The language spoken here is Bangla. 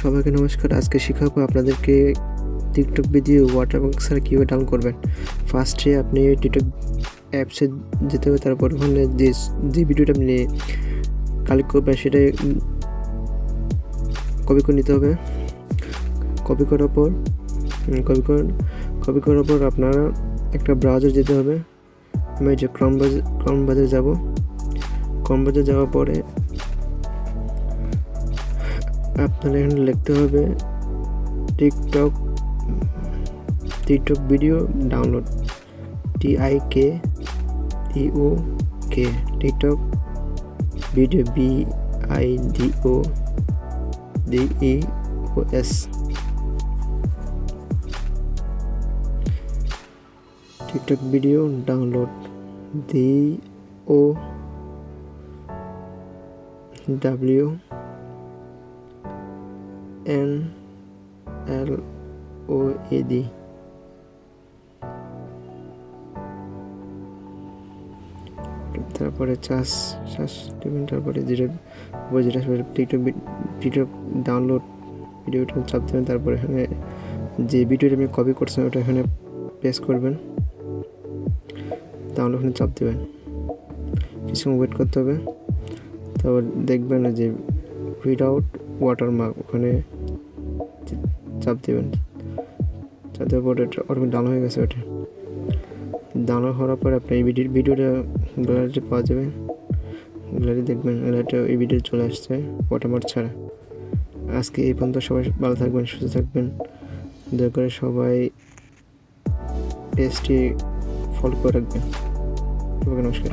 সবাইকে নমস্কার। আজকে শেখাবো আপনাদেরকে টিকটক ভিডিও ওয়াটারমার্ক ছাড়া কীভাবে ডাউনলোড করবেন। ফার্স্টে আপনি টিকটক অ্যাপসে যেতে হবে, তারপর ওখানে যে ভিডিওটা আপনি কালেক্ট করবেন সেটা কপি করে নিতে হবে। কপি করার পর আপনারা একটা ব্রাউজার যেতে হবে। আমি যে ক্রম ব্রাউজারে যাব। ক্রম ব্রাউজারে যাওয়ার পরে আপনারা এখানে লিখতে হবে TikTok video download, TIKTOK, TikTok video BIDODEOS, TikTok video download DOWNLOAD। তারপরে চার্জ দেবেন, তারপরে যেটা টিকটক ডাউনলোড ভিডিওটা চাপ দেবেন। তারপরে এখানে যে ভিডিওটা আপনি কপি করছেন ওটা এখানে পেস্ট করবেন, তাহলে ওখানে চাপ দেবেন। কিছুক্ষণ ওয়েট করতে হবে। তারপর দেখবেন যে উইদাউট ওয়াটারমার্ক ওখানে চাপ দেবেন। চাপ দেওয়ার পর এটা অটোমেটিক ডাউনলোড হয়ে গেছে। ওটা ডাউনলোড হওয়ার পর আপনি এই ভিডিওটা গ্যালারিতে পাওয়া যাবে। গ্যালারি দেখবেন, গ্যালারিটা এই ভিডিও চলে আসছে ওয়াটারমার্ক ছাড়া। আজকে এই পর্যন্ত। সবাই ভালো থাকবেন, সুস্থ থাকবেন। দয়া করে সবাই পেজটি ফলো করে রাখবেন। নমস্কার।